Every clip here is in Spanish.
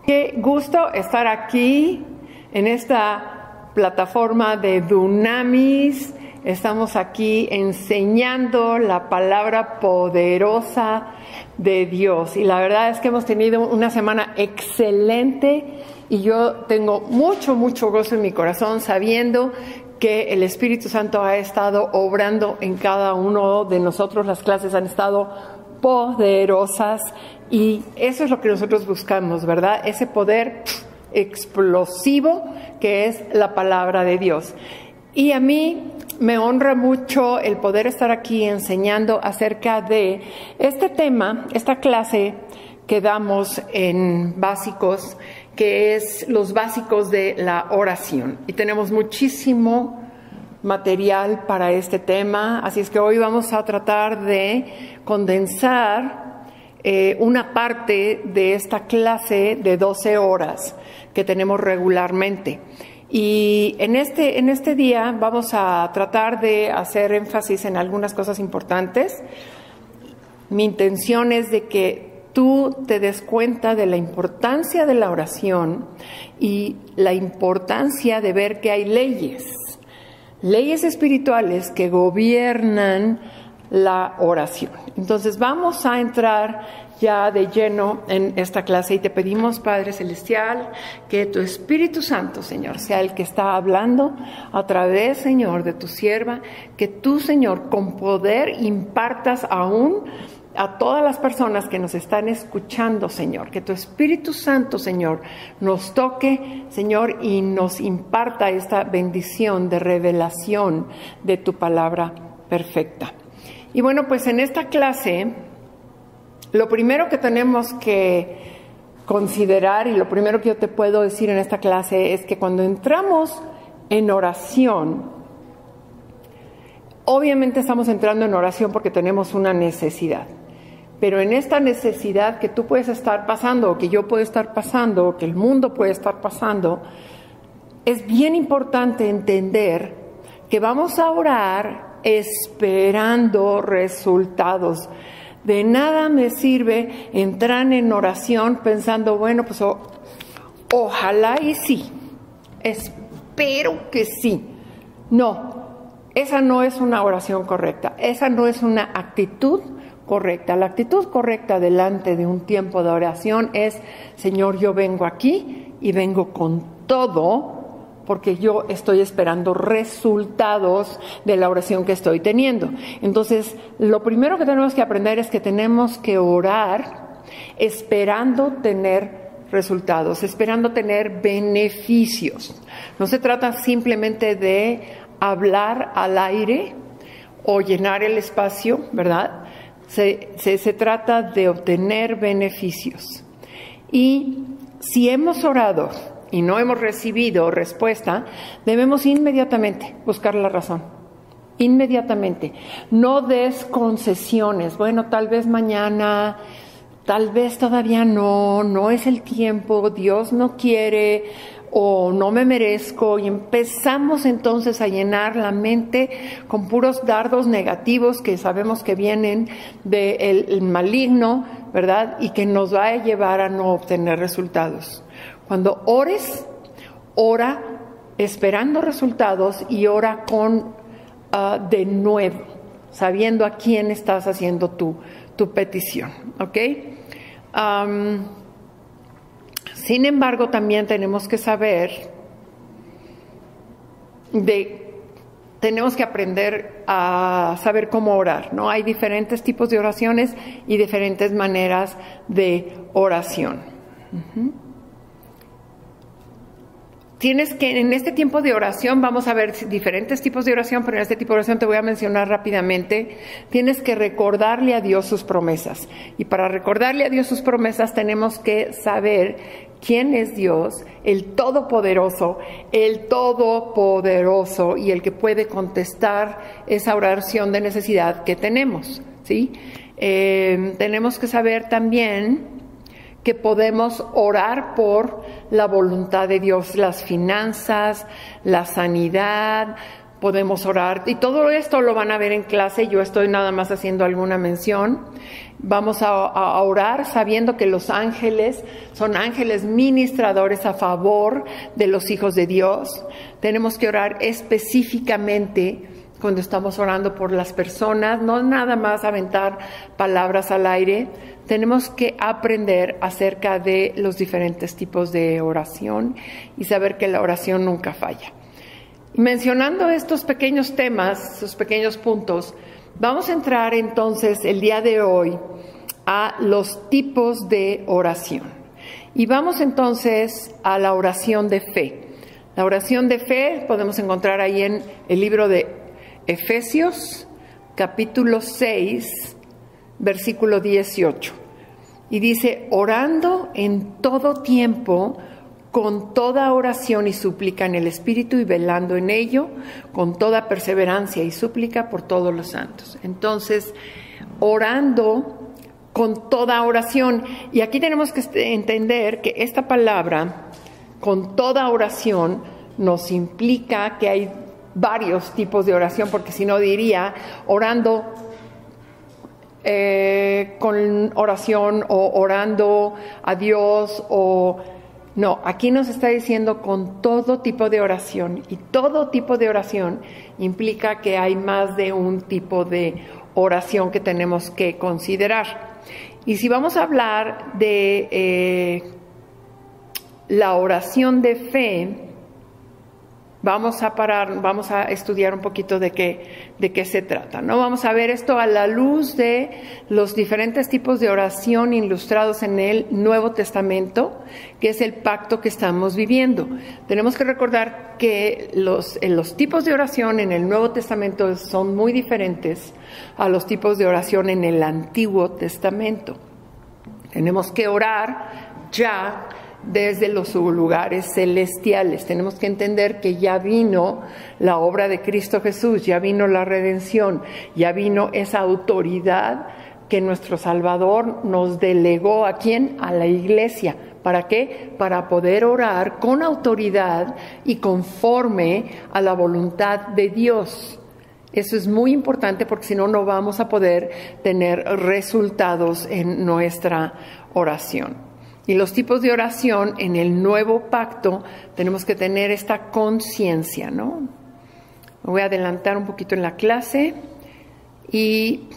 Qué gusto estar aquí en esta plataforma de Dunamis. Estamos aquí enseñando la palabra poderosa de Dios. Y la verdad es que hemos tenido una semana excelente y yo tengo mucho gozo en mi corazón sabiendo que el Espíritu Santo ha estado obrando en cada uno de nosotros. Las clases han estado poderosas y eso es lo que nosotros buscamos, ¿verdad? Ese poder explosivo que es la palabra de Dios. Y a mí me honra mucho el poder estar aquí enseñando acerca de este tema, esta clase que damos en básicos, que es los básicos de la oración. Y tenemos muchísimo material para este tema, así es que hoy vamos a tratar de condensar una parte de esta clase de 12 horas que tenemos regularmente. Y en este día vamos a tratar de hacer énfasis en algunas cosas importantes. Mi intención es de que tú te des cuenta de la importancia de la oración y la importancia de ver que hay leyes espirituales que gobiernan la oración. Entonces vamos a entrar ya de lleno en esta clase y te pedimos, Padre Celestial, que tu Espíritu Santo, Señor, sea el que está hablando a través, Señor, de tu sierva, que tú, Señor, con poder impartas aún a todas las personas que nos están escuchando, Señor, que tu Espíritu Santo, Señor, nos toque, Señor, y nos imparta esta bendición de revelación de tu palabra perfecta. Y bueno, pues en esta clase, lo primero que tenemos que considerar y lo primero que yo te puedo decir en esta clase es que cuando entramos en oración, obviamente estamos entrando en oración porque tenemos una necesidad. Pero en esta necesidad que tú puedes estar pasando, o que yo puedo estar pasando, o que el mundo puede estar pasando, es bien importante entender que vamos a orar esperando resultados. De nada me sirve entrar en oración pensando, bueno, pues ojalá y sí, espero que sí. No, esa no es una oración correcta, esa no es una actitud correcta. La actitud correcta delante de un tiempo de oración es, Señor, yo vengo aquí y vengo con todo porque yo estoy esperando resultados de la oración que estoy teniendo. Entonces, lo primero que tenemos que aprender es que tenemos que orar esperando tener resultados, esperando tener beneficios. No se trata simplemente de hablar al aire o llenar el espacio, ¿verdad? Se trata de obtener beneficios. Y si hemos orado y no hemos recibido respuesta, debemos inmediatamente buscar la razón. Inmediatamente. No des concesiones. Bueno, tal vez mañana, tal vez todavía no es el tiempo, Dios no quiere o no me merezco, y empezamos entonces a llenar la mente con puros dardos negativos que sabemos que vienen del maligno, ¿verdad? Y que nos va a llevar a no obtener resultados. Cuando ores, ora esperando resultados y ora con de nuevo, sabiendo a quién estás haciendo tu petición, ¿ok? Sin embargo, también tenemos que saber tenemos que aprender a saber cómo orar, ¿no? Hay diferentes tipos de oraciones y diferentes maneras de oración. Tienes que, en este tiempo de oración, vamos a ver diferentes tipos de oración, pero en este tipo de oración te voy a mencionar rápidamente. Tienes que recordarle a Dios sus promesas. Y para recordarle a Dios sus promesas tenemos que saber quién es Dios, el Todopoderoso y el que puede contestar esa oración de necesidad que tenemos, ¿sí? Tenemos que saber también que podemos orar por la voluntad de Dios, las finanzas, la sanidad, podemos orar. Y todo esto lo van a ver en clase, yo estoy nada más haciendo alguna mención. Vamos a orar sabiendo que los ángeles son ángeles ministradores a favor de los hijos de Dios. Tenemos que orar específicamente cuando estamos orando por las personas, no nada más aventar palabras al aire. Tenemos que aprender acerca de los diferentes tipos de oración y saber que la oración nunca falla. Y mencionando estos pequeños temas, estos pequeños puntos, vamos a entrar entonces el día de hoy a los tipos de oración. Y vamos entonces a la oración de fe. La oración de fe podemos encontrar ahí en el libro de Efesios, capítulo 6, versículo 18. Y dice, orando en todo tiempo, con toda oración y súplica en el Espíritu y velando en ello, con toda perseverancia y súplica por todos los santos. Entonces, orando con toda oración. Y aquí tenemos que entender que esta palabra, con toda oración, nos implica que hay varios tipos de oración, porque si no diría orando con oración o orando a Dios o... No, aquí nos está diciendo con todo tipo de oración, y todo tipo de oración implica que hay más de un tipo de oración que tenemos que considerar. Y si vamos a hablar de la oración de fe, vamos a estudiar un poquito de qué se trata, ¿no? Vamos a ver esto a la luz de los diferentes tipos de oración ilustrados en el Nuevo Testamento, que es el pacto que estamos viviendo. Tenemos que recordar que los tipos de oración en el Nuevo Testamento son muy diferentes a los tipos de oración en el Antiguo Testamento. Tenemos que orar ya desde los lugares celestiales. Tenemos que entender que ya vino la obra de Cristo Jesús, ya vino la redención, ya vino esa autoridad que nuestro Salvador nos delegó. ¿A quién? A la iglesia. ¿Para qué? Para poder orar con autoridad y conforme a la voluntad de Dios. Eso es muy importante porque si no, no vamos a poder tener resultados en nuestra oración. Y los tipos de oración en el nuevo pacto tenemos que tener esta conciencia, ¿no? Me voy a adelantar un poquito en la clase y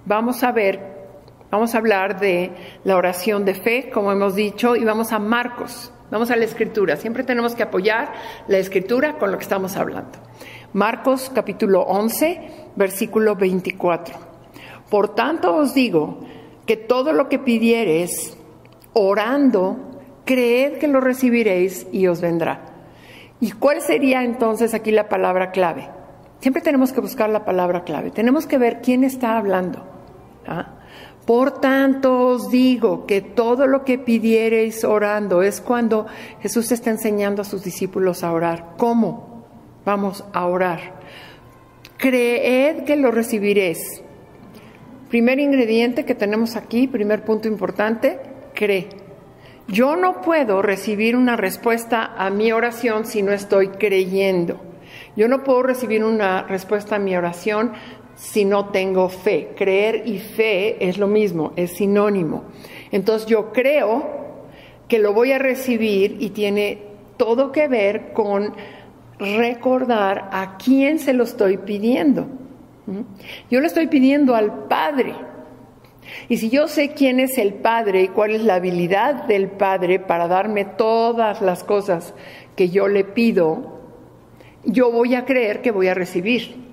vamos a hablar de la oración de fe, como hemos dicho, y vamos a Marcos, vamos a la Escritura. Siempre tenemos que apoyar la Escritura con lo que estamos hablando. Marcos capítulo 11, versículo 24. Por tanto os digo que todo lo que pidiereis orando, creed que lo recibiréis y os vendrá. ¿Y cuál sería entonces aquí la palabra clave? Siempre tenemos que buscar la palabra clave. Tenemos que ver quién está hablando. Por tanto os digo que todo lo que pidiereis orando, es cuando Jesús está enseñando a sus discípulos a orar. ¿Cómo vamos a orar? Creed que lo recibiréis. Primer ingrediente que tenemos aquí, primer punto importante, cree. Yo no puedo recibir una respuesta a mi oración si no estoy creyendo. Yo no puedo recibir una respuesta a mi oración si no tengo fe. Creer y fe es lo mismo, es sinónimo. Entonces yo creo que lo voy a recibir y tiene todo que ver con recordar a quién se lo estoy pidiendo. Yo le estoy pidiendo al Padre. Y si yo sé quién es el Padre y cuál es la habilidad del Padre para darme todas las cosas que yo le pido, yo voy a creer que voy a recibir.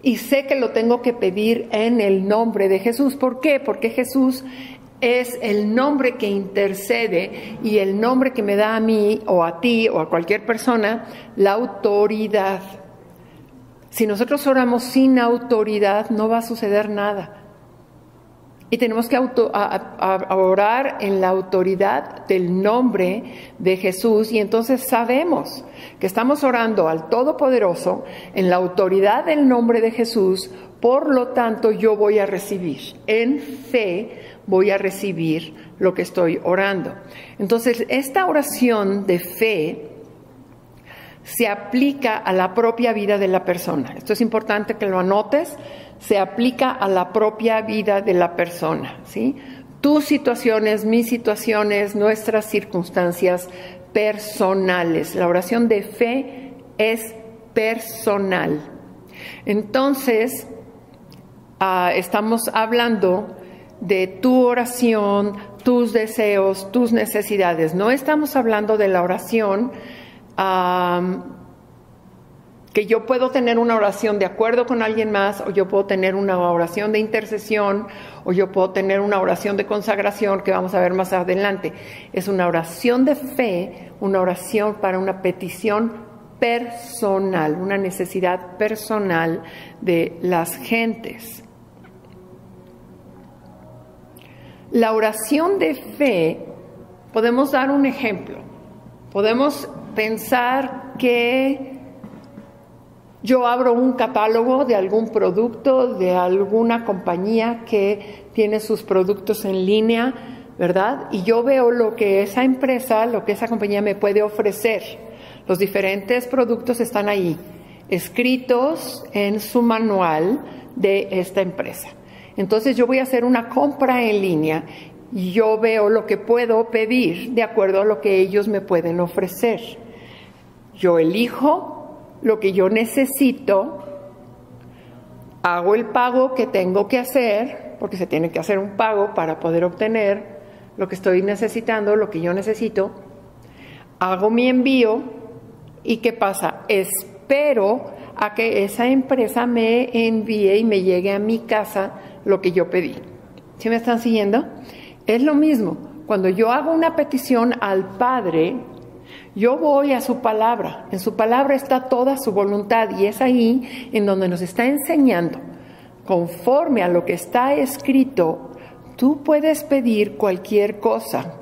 Y sé que lo tengo que pedir en el nombre de Jesús. ¿Por qué? Porque Jesús es el nombre que intercede y el nombre que me da a mí o a ti o a cualquier persona la autoridad. Si nosotros oramos sin autoridad, no va a suceder nada. Y tenemos que orar en la autoridad del nombre de Jesús. Y entonces sabemos que estamos orando al Todopoderoso en la autoridad del nombre de Jesús. Por lo tanto, yo voy a recibir. En fe voy a recibir lo que estoy orando. Entonces, esta oración de fe se aplica a la propia vida de la persona. Esto es importante que lo anotes. Se aplica a la propia vida de la persona, ¿sí? Tus situaciones, mis situaciones, nuestras circunstancias personales. La oración de fe es personal. Entonces, estamos hablando de tu oración, tus deseos, tus necesidades. No estamos hablando de la oración que yo puedo tener una oración de acuerdo con alguien más, o yo puedo tener una oración de intercesión, o yo puedo tener una oración de consagración que vamos a ver más adelante. Es una oración de fe, una oración para una petición personal, una necesidad personal de las gentes. La oración de fe, podemos dar un ejemplo. Podemos pensar que yo abro un catálogo de algún producto, de alguna compañía que tiene sus productos en línea, ¿verdad? Y yo veo lo que esa empresa, lo que esa compañía me puede ofrecer. Los diferentes productos están ahí, escritos en su manual de esta empresa. Entonces yo voy a hacer una compra en línea y yo veo lo que puedo pedir de acuerdo a lo que ellos me pueden ofrecer. Yo elijo lo que yo necesito, hago el pago que tengo que hacer, porque se tiene que hacer un pago para poder obtener lo que estoy necesitando, lo que yo necesito, hago mi envío y ¿qué pasa? Espero a que esa empresa me envíe y me llegue a mi casa lo que yo pedí. ¿Sí me están siguiendo? Es lo mismo. Cuando yo hago una petición al Padre, yo voy a su palabra. En su palabra está toda su voluntad y es ahí en donde nos está enseñando. Conforme a lo que está escrito, tú puedes pedir cualquier cosa.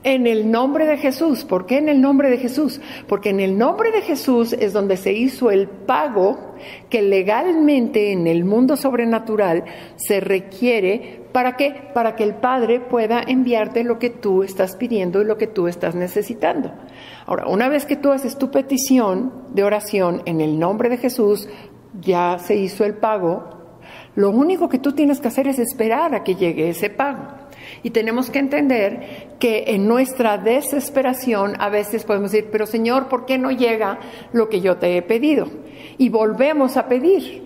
En el nombre de Jesús. ¿Por qué en el nombre de Jesús? Porque en el nombre de Jesús es donde se hizo el pago que legalmente en el mundo sobrenatural se requiere. ¿Para qué? Para que el Padre pueda enviarte lo que tú estás pidiendo y lo que tú estás necesitando. Ahora, una vez que tú haces tu petición de oración en el nombre de Jesús, ya se hizo el pago. Lo único que tú tienes que hacer es esperar a que llegue ese pago. Y tenemos que entender que en nuestra desesperación a veces podemos decir, pero Señor, ¿por qué no llega lo que yo te he pedido? Y volvemos a pedir.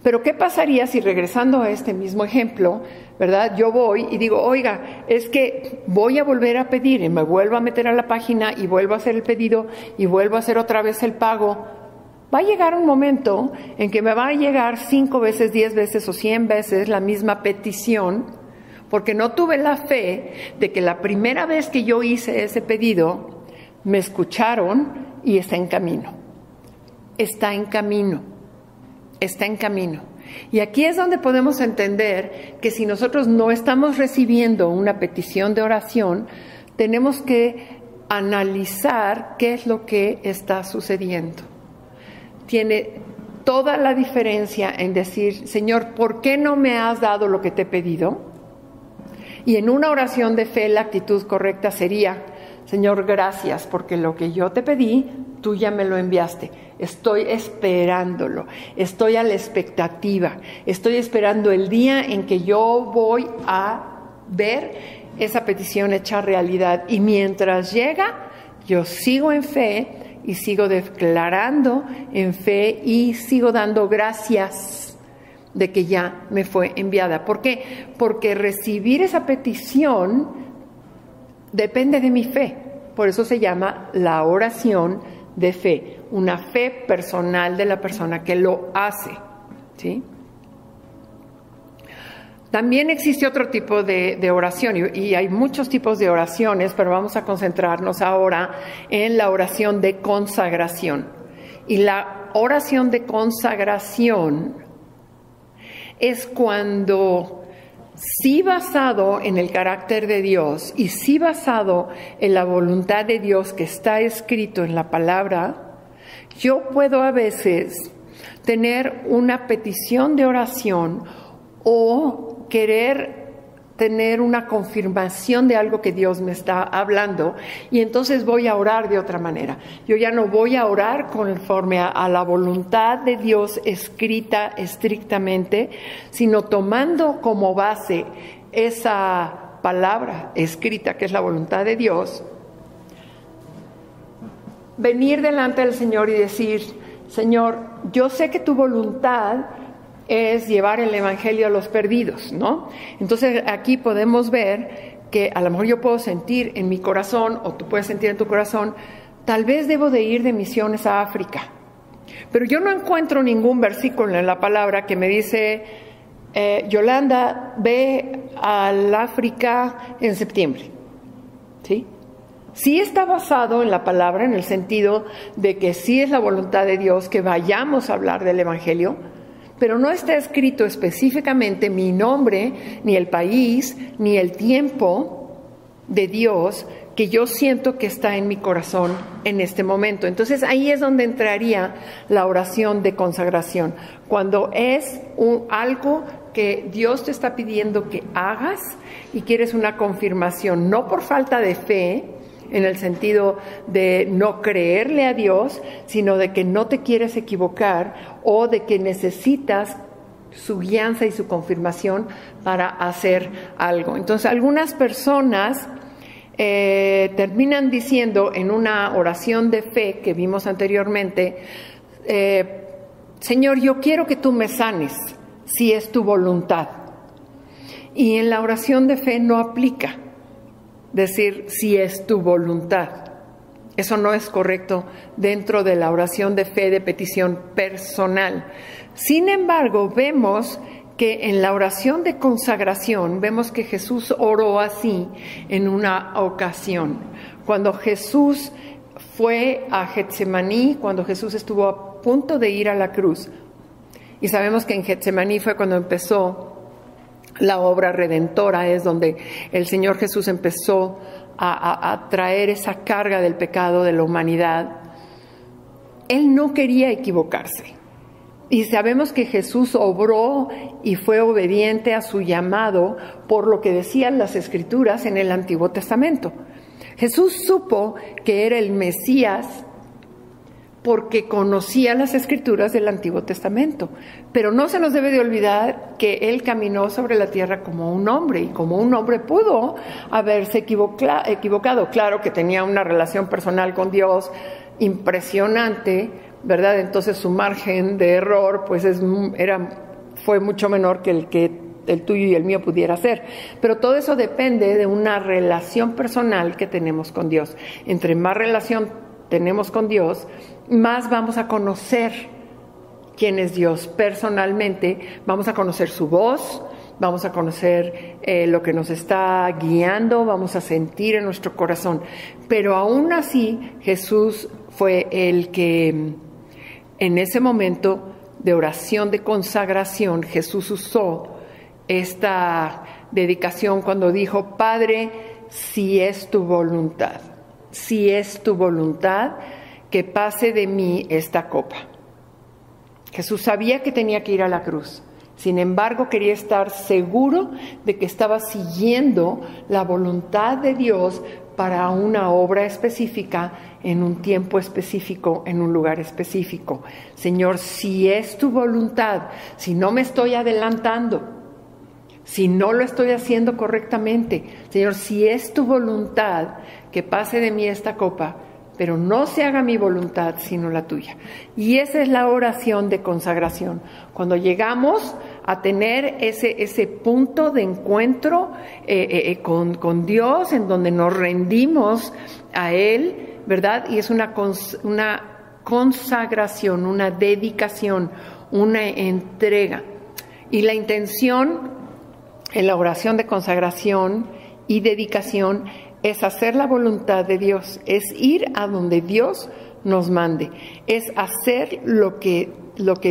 Pero ¿qué pasaría si, regresando a este mismo ejemplo, ¿verdad? Yo voy y digo, oiga, es que voy a volver a pedir y me vuelvo a meter a la página y vuelvo a hacer el pedido y vuelvo a hacer otra vez el pago. Va a llegar un momento en que me va a llegar 5 veces, 10 veces o 100 veces la misma petición, porque no tuve la fe de que la primera vez que yo hice ese pedido, me escucharon y está en camino. Está en camino. Está en camino. Y aquí es donde podemos entender que si nosotros no estamos recibiendo una petición de oración, tenemos que analizar qué es lo que está sucediendo. Tiene toda la diferencia en decir, Señor, ¿por qué no me has dado lo que te he pedido? Y en una oración de fe la actitud correcta sería, Señor, gracias, porque lo que yo te pedí, tú ya me lo enviaste. Estoy esperándolo, estoy a la expectativa, estoy esperando el día en que yo voy a ver esa petición hecha realidad. Y mientras llega, yo sigo en fe y sigo declarando en fe y sigo dando gracias de que ya me fue enviada. ¿Por qué? Porque recibir esa petición depende de mi fe. Por eso se llama la oración de fe, una fe personal de la persona que lo hace, ¿sí? También existe otro tipo de oración y hay muchos tipos de oraciones, pero vamos a concentrarnos ahora en la oración de consagración. Y la oración de consagración es cuando, sí basado en el carácter de Dios y sí basado en la voluntad de Dios que está escrito en la palabra, yo puedo a veces tener una petición de oración o querer tener una confirmación de algo que Dios me está hablando, y entonces voy a orar de otra manera. Yo ya no voy a orar conforme a la voluntad de Dios escrita estrictamente, sino tomando como base esa palabra escrita que es la voluntad de Dios, venir delante del Señor y decir: Señor, yo sé que tu voluntad es llevar el evangelio a los perdidos, ¿no? Entonces aquí podemos ver que a lo mejor yo puedo sentir en mi corazón, o tú puedes sentir en tu corazón, tal vez debo de ir de misiones a África. Pero yo no encuentro ningún versículo en la palabra que me dice: Yolanda, ve al África en septiembre, ¿sí? Sí está basado en la palabra, en el sentido de que sí es la voluntad de Dios que vayamos a hablar del evangelio, pero no está escrito específicamente mi nombre, ni el país, ni el tiempo de Dios que yo siento que está en mi corazón en este momento. Entonces ahí es donde entraría la oración de consagración, cuando es algo que Dios te está pidiendo que hagas y quieres una confirmación, no por falta de fe, en el sentido de no creerle a Dios, sino de que no te quieres equivocar o de que necesitas su guianza y su confirmación para hacer algo. Entonces, algunas personas terminan diciendo en una oración de fe que vimos anteriormente: Señor, yo quiero que tú me sanes si es tu voluntad. Y en la oración de fe no aplica decir si es tu voluntad. Eso no es correcto dentro de la oración de fe de petición personal. Sin embargo, vemos que en la oración de consagración, vemos que Jesús oró así en una ocasión. Cuando Jesús fue a Getsemaní, cuando Jesús estuvo a punto de ir a la cruz, y sabemos que en Getsemaní fue cuando empezó la obra redentora, es donde el Señor Jesús empezó a traer esa carga del pecado de la humanidad. Él no quería equivocarse. Y sabemos que Jesús obró y fue obediente a su llamado por lo que decían las Escrituras en el Antiguo Testamento. Jesús supo que era el Mesías porque conocía las Escrituras del Antiguo Testamento. Pero no se nos debe de olvidar que Él caminó sobre la tierra como un hombre, y como un hombre pudo haberse equivocado. Claro que tenía una relación personal con Dios impresionante, ¿verdad? Entonces su margen de error pues fue mucho menor que el tuyo y el mío pudiera ser. Pero todo eso depende de una relación personal que tenemos con Dios. Entre más relación tenemos con Dios, más vamos a conocer quién es Dios personalmente, vamos a conocer su voz, vamos a conocer lo que nos está guiando, vamos a sentir en nuestro corazón. Pero aún así, Jesús fue el que en ese momento de oración de consagración, Jesús usó esta dedicación cuando dijo: Padre, si es tu voluntad, si es tu voluntad, que pase de mí esta copa. Jesús sabía que tenía que ir a la cruz. Sin embargo, quería estar seguro de que estaba siguiendo la voluntad de Dios para una obra específica, en un tiempo específico, en un lugar específico. Señor, si es tu voluntad, si no me estoy adelantando, si no lo estoy haciendo correctamente, Señor, si es tu voluntad, que pase de mí esta copa, pero no se haga mi voluntad sino la tuya. Y esa es la oración de consagración. Cuando llegamos a tener ese punto de encuentro con Dios, en donde nos rendimos a Él, ¿verdad? Y es una consagración, una dedicación, una entrega. Y la intención en la oración de consagración y dedicación es hacer la voluntad de Dios, es ir a donde Dios nos mande, es hacer lo que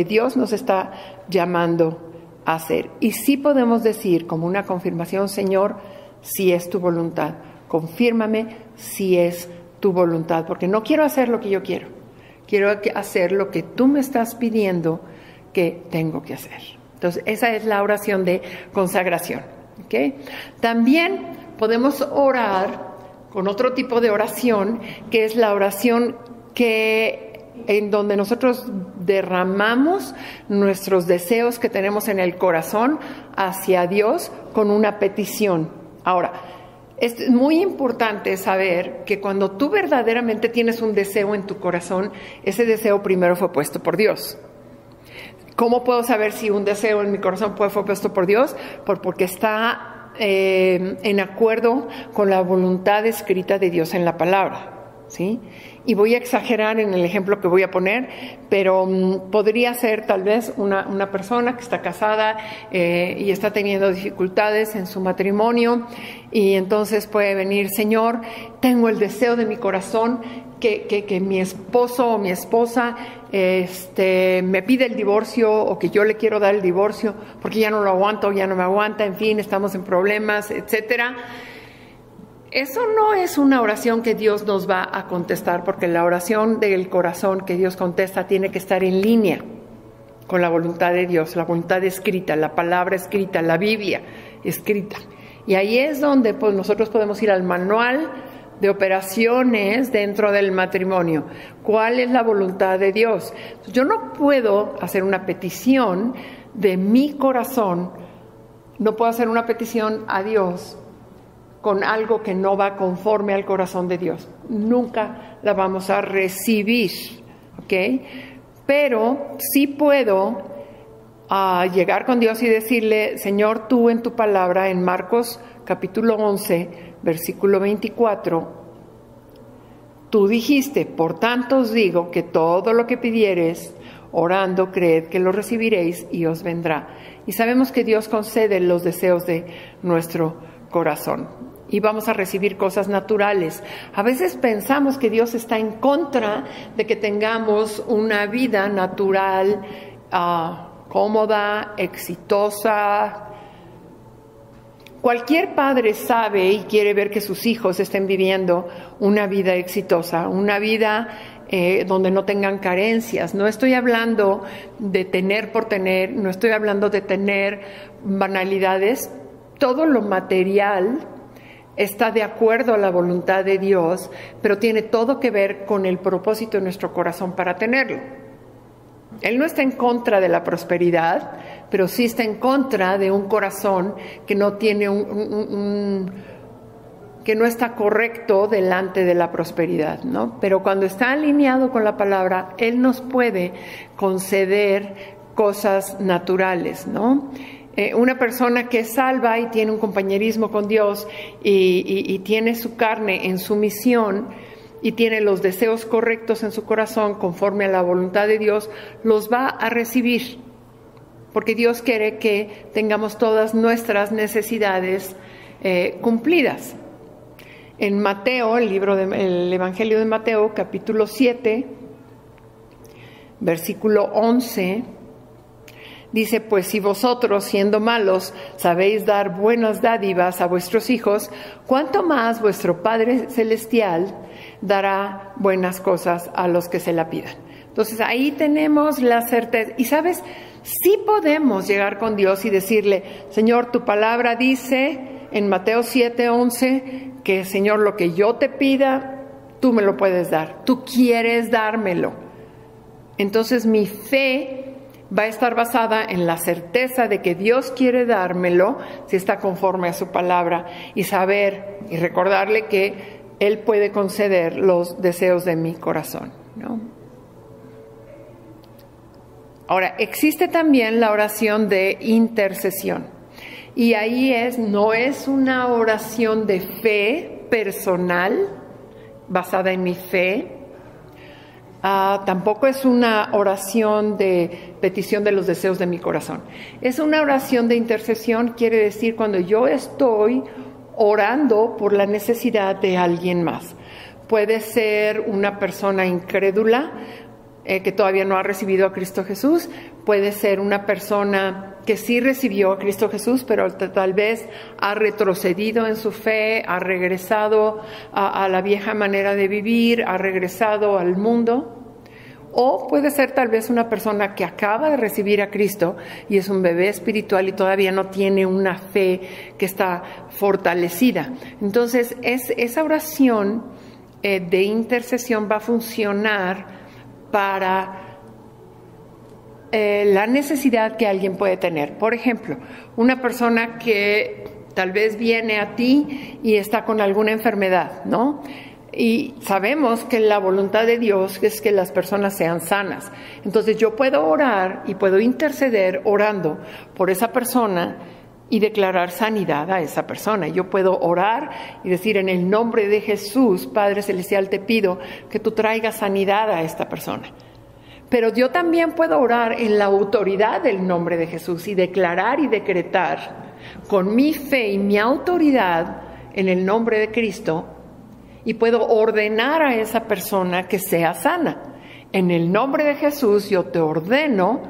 Dios nos está llamando a hacer. Y sí podemos decir como una confirmación: Señor, si es tu voluntad, confírmame si es tu voluntad, porque no quiero hacer lo que yo quiero hacer lo que tú me estás pidiendo que tengo que hacer. Entonces, esa es la oración de consagración. ¿Okay? También podemos orar con otro tipo de oración, que es la oración en donde nosotros derramamos nuestros deseos que tenemos en el corazón hacia Dios con una petición. Ahora, es muy importante saber que cuando tú verdaderamente tienes un deseo en tu corazón, ese deseo primero fue puesto por Dios. ¿Cómo puedo saber si un deseo en mi corazón fue puesto por Dios? Porque está en acuerdo con la voluntad escrita de Dios en la palabra, ¿sí? Y voy a exagerar en el ejemplo que voy a poner, pero podría ser tal vez una persona que está casada y está teniendo dificultades en su matrimonio, y entonces puede venir: Señor, tengo el deseo de mi corazón que mi esposo o mi esposa me pide el divorcio, o que yo le quiero dar el divorcio porque ya no lo aguanto, ya no me aguanta, en fin, estamos en problemas, etcétera. Eso no es una oración que Dios nos va a contestar, porque la oración del corazón que Dios contesta tiene que estar en línea con la voluntad de Dios, la voluntad escrita, la palabra escrita, la Biblia escrita. Y ahí es donde pues, nosotros podemos ir al manual de operaciones dentro del matrimonio. ¿Cuál es la voluntad de Dios? Yo no puedo hacer una petición de mi corazón, no puedo hacer una petición a Dios con algo que no va conforme al corazón de Dios. Nunca la vamos a recibir, ¿ok? Pero sí puedo llegar con Dios y decirle: Señor, tú en tu palabra, en Marcos capítulo 11, versículo 24, tú dijiste: por tanto os digo que todo lo que pidiereis orando, creed que lo recibiréis y os vendrá. Y sabemos que Dios concede los deseos de nuestro corazón. Y vamos a recibir cosas naturales. A veces pensamos que Dios está en contra de que tengamos una vida natural, cómoda, exitosa. Cualquier padre sabe y quiere ver que sus hijos estén viviendo una vida exitosa, una vida donde no tengan carencias. No estoy hablando de tener por tener, no estoy hablando de tener banalidades. Todo lo material está de acuerdo a la voluntad de Dios, pero tiene todo que ver con el propósito de nuestro corazón para tenerlo. Él no está en contra de la prosperidad, pero sí está en contra de un corazón que no tiene que no está correcto delante de la prosperidad, ¿no? Pero cuando está alineado con la palabra, Él nos puede conceder cosas naturales, ¿no? Una persona que es salva y tiene un compañerismo con Dios y tiene su carne en sumisión y tiene los deseos correctos en su corazón conforme a la voluntad de Dios, los va a recibir, porque Dios quiere que tengamos todas nuestras necesidades cumplidas. En Mateo, el Evangelio de Mateo, capítulo 7, versículo 11, dice: pues si vosotros, siendo malos, sabéis dar buenas dádivas a vuestros hijos, ¿cuánto más vuestro Padre Celestial dará buenas cosas a los que se la pidan? Entonces ahí tenemos la certeza. Y sabes, sí podemos llegar con Dios y decirle: Señor, tu palabra dice en Mateo 7:11 que, Señor, lo que yo te pida, tú me lo puedes dar. Tú quieres dármelo. Entonces mi fe va a estar basada en la certeza de que Dios quiere dármelo si está conforme a su palabra, y saber y recordarle que Él puede conceder los deseos de mi corazón, ¿no? Ahora, existe también la oración de intercesión. Y ahí no es una oración de fe personal, basada en mi fe. Tampoco es una oración de petición de los deseos de mi corazón. Es una oración de intercesión, quiere decir cuando yo estoy orando por la necesidad de alguien más. Puede ser una persona incrédula que todavía no ha recibido a Cristo Jesús. Puede ser una persona que sí recibió a Cristo Jesús, pero tal vez ha retrocedido en su fe, ha regresado a la vieja manera de vivir, ha regresado al mundo. O puede ser tal vez una persona que acaba de recibir a Cristo y es un bebé espiritual y todavía no tiene una fe que está fortalecida. Entonces, esa oración de intercesión va a funcionar para la necesidad que alguien puede tener. Por ejemplo, una persona que tal vez viene a ti y está con alguna enfermedad, ¿no? Y sabemos que la voluntad de Dios es que las personas sean sanas. Entonces yo puedo orar y puedo interceder orando por esa persona y declarar sanidad a esa persona. Yo puedo orar y decir: en el nombre de Jesús, Padre Celestial, te pido que tú traigas sanidad a esta persona. Pero yo también puedo orar en la autoridad del nombre de Jesús y declarar y decretar con mi fe y mi autoridad en el nombre de Cristo, y puedo ordenar a esa persona que sea sana. En el nombre de Jesús yo te ordeno,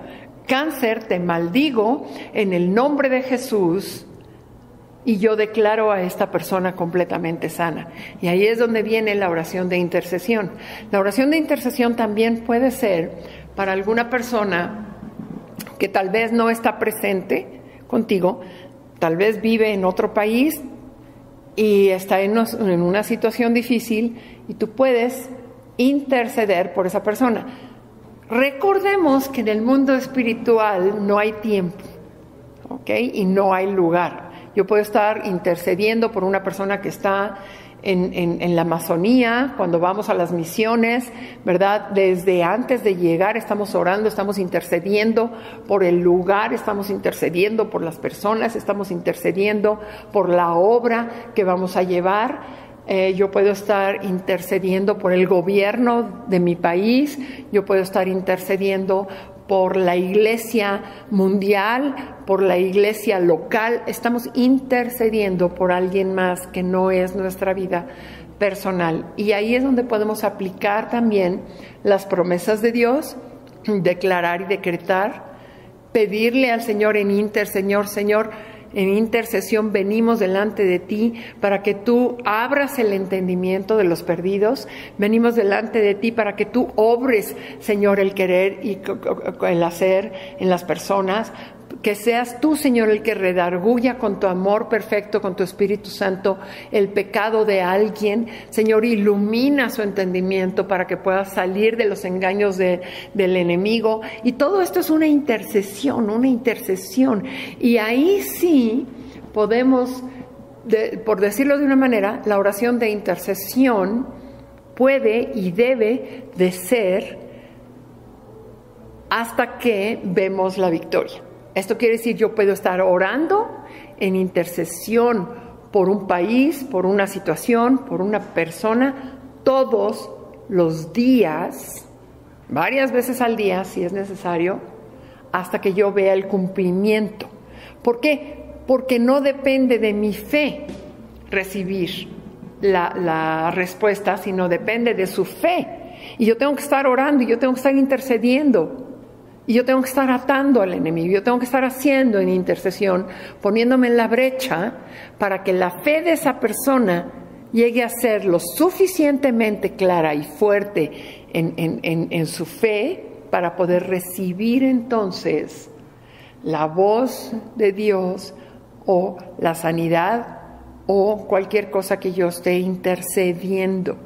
cáncer, te maldigo en el nombre de Jesús, y yo declaro a esta persona completamente sana. Y ahí es donde viene la oración de intercesión. La oración de intercesión también puede ser para alguna persona que tal vez no está presente contigo, tal vez vive en otro país y está en una situación difícil, y tú puedes interceder por esa persona. Recordemos que en el mundo espiritual no hay tiempo, ¿ok? Y no hay lugar. Yo puedo estar intercediendo por una persona que está en la Amazonía, cuando vamos a las misiones, ¿verdad? Desde antes de llegar estamos orando, estamos intercediendo por el lugar, estamos intercediendo por las personas, estamos intercediendo por la obra que vamos a llevar. Yo puedo estar intercediendo por el gobierno de mi país, yo puedo estar intercediendo por la iglesia mundial, por la iglesia local. Estamos intercediendo por alguien más que no es nuestra vida personal. Y ahí es donde podemos aplicar también las promesas de Dios, declarar y decretar, pedirle al Señor Señor, en intercesión venimos delante de ti para que tú abras el entendimiento de los perdidos. Venimos delante de ti para que tú obres, Señor, el querer y el hacer en las personas. Que seas tú, Señor, el que redarguya con tu amor perfecto, con tu Espíritu Santo, el pecado de alguien. Señor, ilumina su entendimiento para que pueda salir de los engaños del enemigo. Y todo esto es una intercesión. Y ahí sí podemos, por decirlo de una manera, la oración de intercesión puede y debe de ser hasta que vemos la victoria. Esto quiere decir, yo puedo estar orando en intercesión por un país, por una situación, por una persona, todos los días, varias veces al día, si es necesario, hasta que yo vea el cumplimiento. ¿Por qué? Porque no depende de mi fe recibir la respuesta, sino depende de su fe. Y yo tengo que estar orando, y yo tengo que estar intercediendo. Y yo tengo que estar atando al enemigo, yo tengo que estar haciendo en intercesión, poniéndome en la brecha para que la fe de esa persona llegue a ser lo suficientemente clara y fuerte en su fe para poder recibir entonces la voz de Dios o la sanidad o cualquier cosa que yo esté intercediendo.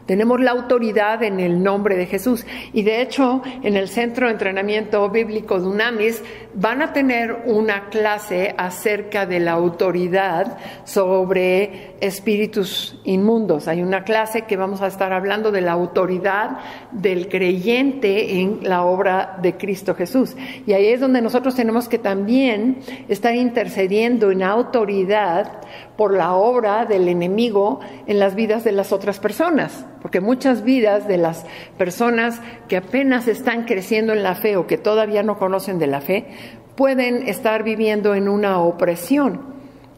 Tenemos la autoridad en el nombre de Jesús. Y de hecho, en el Centro de Entrenamiento Bíblico Dunamis van a tener una clase acerca de la autoridad sobre espíritus inmundos. Hay una clase que vamos a estar hablando de la autoridad del creyente en la obra de Cristo Jesús. Y ahí es donde nosotros tenemos que también estar intercediendo en autoridad por la obra del enemigo en las vidas de las otras personas. Porque muchas vidas de las personas que apenas están creciendo en la fe o que todavía no conocen de la fe, pueden estar viviendo en una opresión.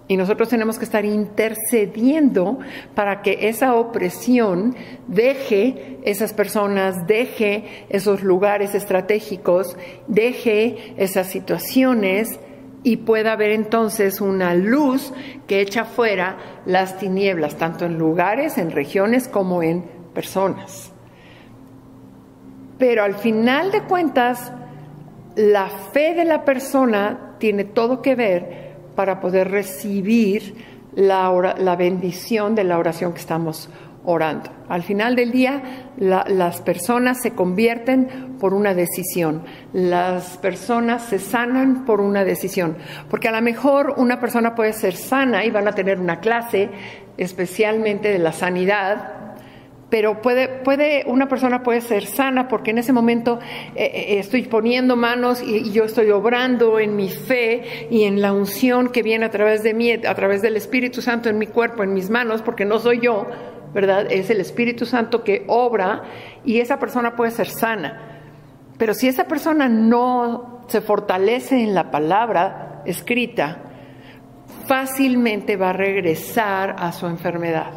Y nosotros tenemos que estar intercediendo para que esa opresión deje esas personas, deje esos lugares estratégicos, deje esas situaciones, y pueda haber entonces una luz que echa fuera las tinieblas, tanto en lugares, en regiones, como en personas. Pero al final de cuentas, la fe de la persona tiene todo que ver para poder recibir la bendición de la oración que estamos orando. Al final del día, las personas se convierten por una decisión. Las personas se sanan por una decisión. Porque a lo mejor una persona puede ser sana y van a tener una clase especialmente de la sanidad, pero una persona puede ser sana porque en ese momento estoy poniendo manos y yo estoy obrando en mi fe y en la unción que viene a través de mí, a través del Espíritu Santo en mi cuerpo, en mis manos, porque no soy yo, ¿verdad? Es el Espíritu Santo que obra y esa persona puede ser sana. Pero si esa persona no se fortalece en la palabra escrita, fácilmente va a regresar a su enfermedad.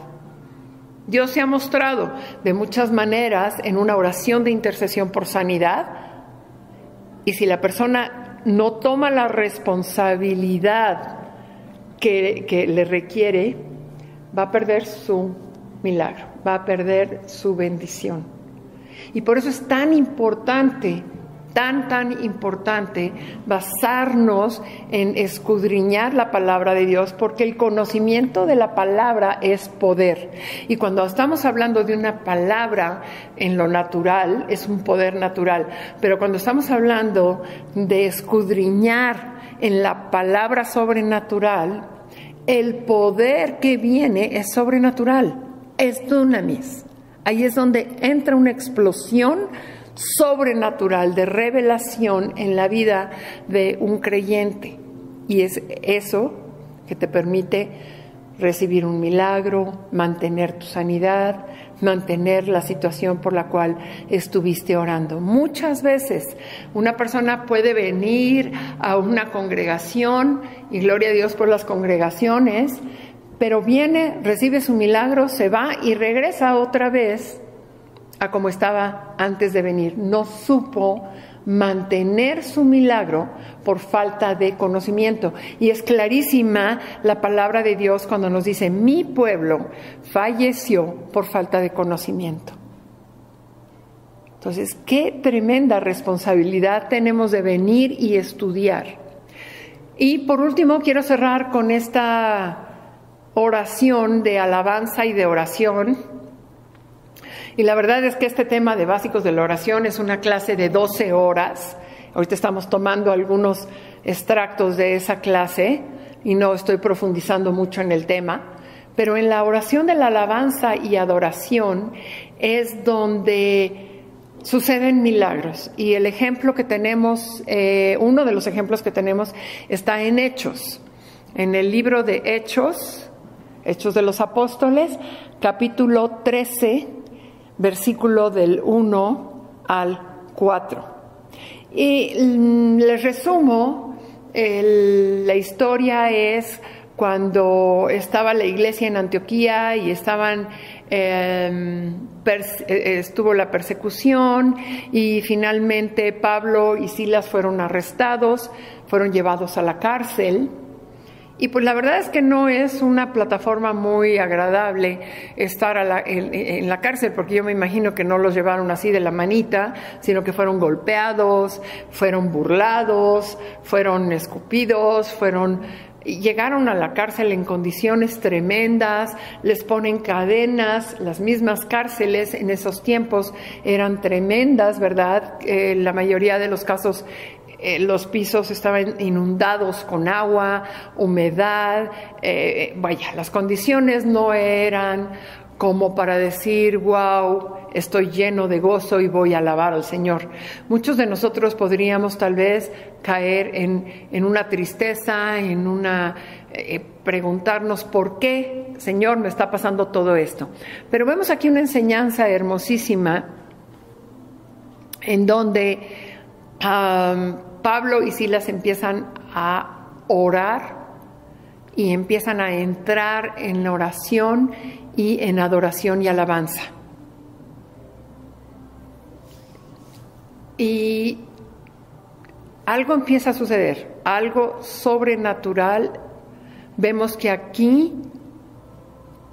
Dios se ha mostrado de muchas maneras en una oración de intercesión por sanidad, y si la persona no toma la responsabilidad que le requiere, va a perder su milagro, va a perder su bendición. Y por eso es tan importante, tan importante basarnos en escudriñar la palabra de Dios, porque el conocimiento de la palabra es poder. Y cuando estamos hablando de una palabra en lo natural, es un poder natural. Pero cuando estamos hablando de escudriñar en la palabra sobrenatural, el poder que viene es sobrenatural, es dunamis. Ahí es donde entra una explosión sobrenatural de revelación en la vida de un creyente, y es eso que te permite recibir un milagro, mantener tu sanidad, mantener la situación por la cual estuviste orando. Muchas veces una persona puede venir a una congregación, y gloria a Dios por las congregaciones, pero viene, recibe su milagro, se va y regresa otra vez a como estaba antes de venir. No supo mantener su milagro por falta de conocimiento. Y es clarísima la palabra de Dios cuando nos dice: mi pueblo falleció por falta de conocimiento. Entonces, qué tremenda responsabilidad tenemos de venir y estudiar. Y por último, quiero cerrar con esta oración de alabanza y de oración. Y la verdad es que este tema de básicos de la oración es una clase de 12 horas. Ahorita estamos tomando algunos extractos de esa clase y no estoy profundizando mucho en el tema. Pero en la oración de la alabanza y adoración es donde suceden milagros. Y el ejemplo que tenemos, uno de los ejemplos que tenemos está en Hechos. En el libro de Hechos de los Apóstoles, capítulo 13, versículo del 1 al 4. Y les resumo, la historia es cuando estaba la iglesia en Antioquía y estuvo la persecución, y finalmente Pablo y Silas fueron arrestados, fueron llevados a la cárcel. Y pues la verdad es que no es una plataforma muy agradable estar en la cárcel, porque yo me imagino que no los llevaron así de la manita, sino que fueron golpeados, fueron burlados, fueron escupidos, llegaron a la cárcel en condiciones tremendas, les ponen cadenas. Las mismas cárceles en esos tiempos eran tremendas, ¿verdad? La mayoría de los casos los pisos estaban inundados con agua, humedad, las condiciones no eran como para decir: wow, estoy lleno de gozo y voy a alabar al Señor. Muchos de nosotros podríamos tal vez caer en una tristeza, preguntarnos: ¿por qué, Señor, me está pasando todo esto? Pero vemos aquí una enseñanza hermosísima en donde Pablo y Silas empiezan a orar y empiezan a entrar en la oración y en adoración y alabanza. Y algo empieza a suceder, algo sobrenatural. Vemos que aquí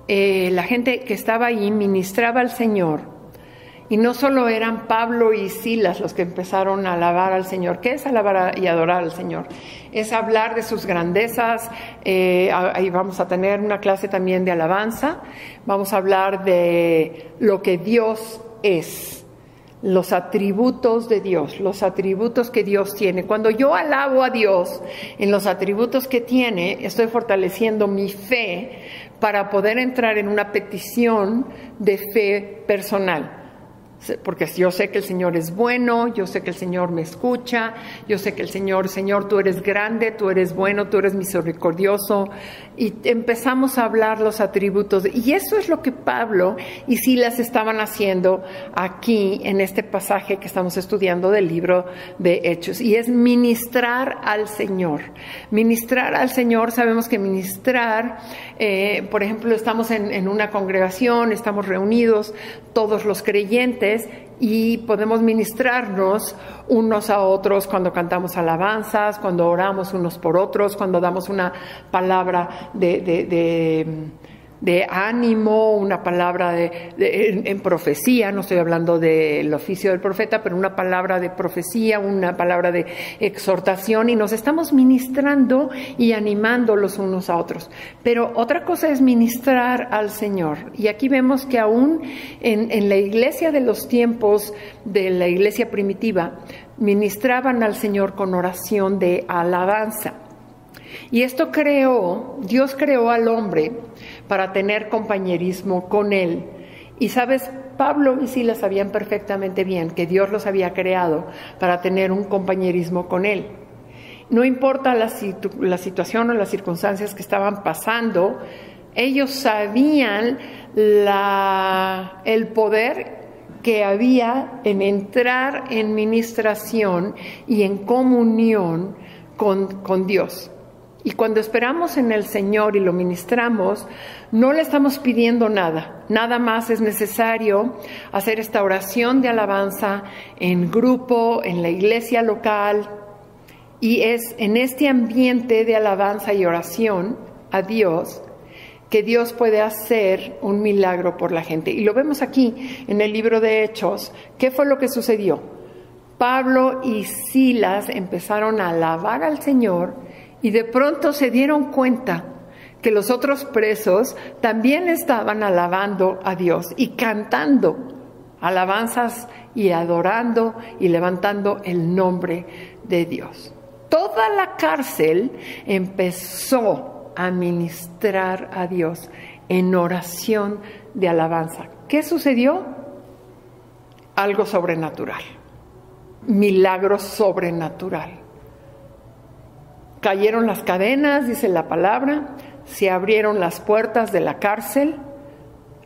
la gente que estaba ahí ministraba al Señor, Y no solo eran Pablo y Silas los que empezaron a alabar al Señor. ¿Qué es alabar y adorar al Señor? Es hablar de sus grandezas. Ahí vamos a tener una clase también de alabanza. Vamos a hablar de lo que Dios es, los atributos de Dios, los atributos que Dios tiene. Cuando yo alabo a Dios en los atributos que tiene, estoy fortaleciendo mi fe para poder entrar en una petición de fe personal. Porque yo sé que el Señor es bueno, yo sé que el Señor me escucha, yo sé que el Señor, tú eres grande, tú eres bueno, tú eres misericordioso. Y empezamos a hablar los atributos. Y eso es lo que Pablo y Silas estaban haciendo aquí en este pasaje que estamos estudiando del libro de Hechos. Y es ministrar al Señor. Ministrar al Señor, sabemos que ministrar, por ejemplo, estamos en una congregación, estamos reunidos todos los creyentes, y podemos ministrarnos unos a otros cuando cantamos alabanzas, cuando oramos unos por otros, cuando damos una palabra de ánimo, una palabra en profecía. No estoy hablando del oficio del profeta, pero una palabra de profecía, una palabra de exhortación, y nos estamos ministrando y animando los unos a otros. Pero otra cosa es ministrar al Señor, y aquí vemos que aún en la iglesia de los tiempos de la iglesia primitiva ministraban al Señor con oración de alabanza. Y esto Dios creó al hombre para tener compañerismo con Él. Y sabes, Pablo y Silas sabían perfectamente bien que Dios los había creado para tener un compañerismo con Él. No importa la situación o las circunstancias que estaban pasando, ellos sabían el poder que había en entrar en ministración y en comunión con Dios. Y cuando esperamos en el Señor y lo ministramos, no le estamos pidiendo nada. Nada más es necesario hacer esta oración de alabanza en grupo, en la iglesia local. Y es en este ambiente de alabanza y oración a Dios que Dios puede hacer un milagro por la gente. Y lo vemos aquí en el libro de Hechos. ¿Qué fue lo que sucedió? Pablo y Silas empezaron a alabar al Señor, y de pronto se dieron cuenta que los otros presos también estaban alabando a Dios y cantando alabanzas y adorando y levantando el nombre de Dios. Toda la cárcel empezó a ministrar a Dios en oración de alabanza. ¿Qué sucedió? Algo sobrenatural. Milagro sobrenatural. Cayeron las cadenas, dice la palabra, se abrieron las puertas de la cárcel.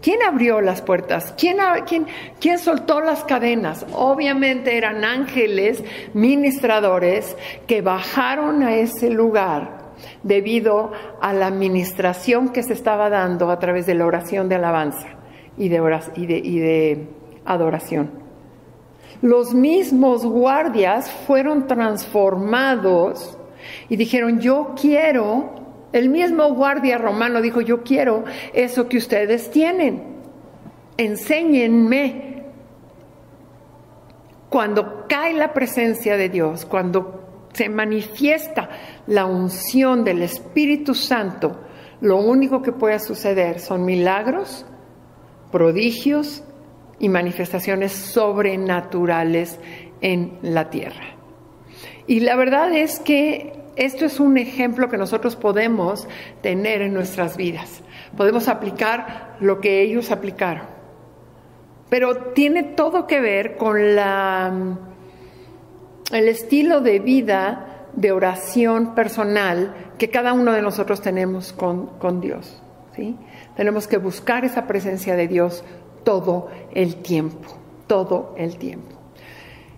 ¿Quién abrió las puertas? ¿Quién soltó las cadenas? Obviamente eran ángeles ministradores que bajaron a ese lugar debido a la ministración que se estaba dando a través de la oración de alabanza y de adoración. Los mismos guardias fueron transformados y dijeron, yo quiero, el mismo guardia romano dijo, yo quiero eso que ustedes tienen, enséñenme. Cuando cae la presencia de Dios, cuando se manifiesta la unción del Espíritu Santo, lo único que puede suceder son milagros, prodigios y manifestaciones sobrenaturales en la tierra. Y la verdad es que esto es un ejemplo que nosotros podemos tener en nuestras vidas. Podemos aplicar lo que ellos aplicaron. Pero tiene todo que ver con el estilo de vida de oración personal que cada uno de nosotros tenemos con Dios, ¿sí? Tenemos que buscar esa presencia de Dios todo el tiempo, todo el tiempo.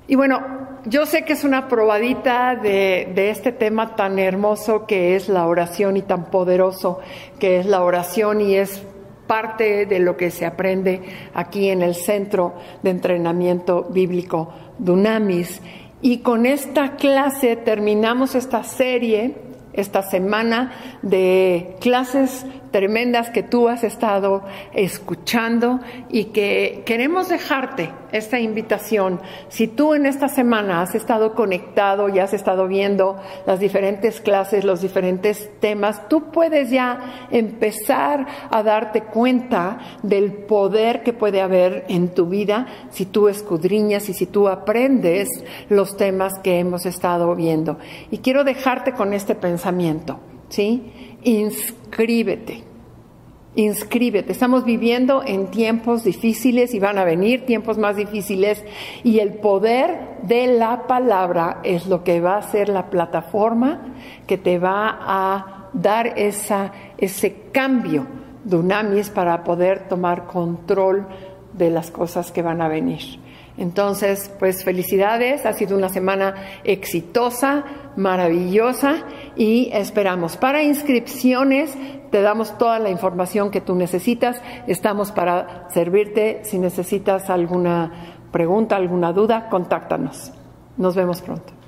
Y bueno, yo sé que es una probadita de este tema tan hermoso que es la oración y tan poderoso que es la oración, y es parte de lo que se aprende aquí en el Centro de Entrenamiento Bíblico Dunamis. Y con esta clase terminamos esta serie, esta semana de clases tremendas que tú has estado escuchando y que queremos dejarte esta invitación. Si tú en esta semana has estado conectado y has estado viendo las diferentes clases, los diferentes temas, tú puedes ya empezar a darte cuenta del poder que puede haber en tu vida si tú escudriñas y si tú aprendes los temas que hemos estado viendo. Y quiero dejarte con este pensamiento, ¿sí? Inscríbete. Inscríbete. Estamos viviendo en tiempos difíciles y van a venir tiempos más difíciles, y el poder de la palabra es lo que va a ser la plataforma que te va a dar ese cambio dunamis para poder tomar control de las cosas que van a venir. Entonces, pues felicidades, ha sido una semana exitosa, maravillosa, y esperamos. Para inscripciones te damos toda la información que tú necesitas, estamos para servirte. Si necesitas alguna pregunta, alguna duda, contáctanos. Nos vemos pronto.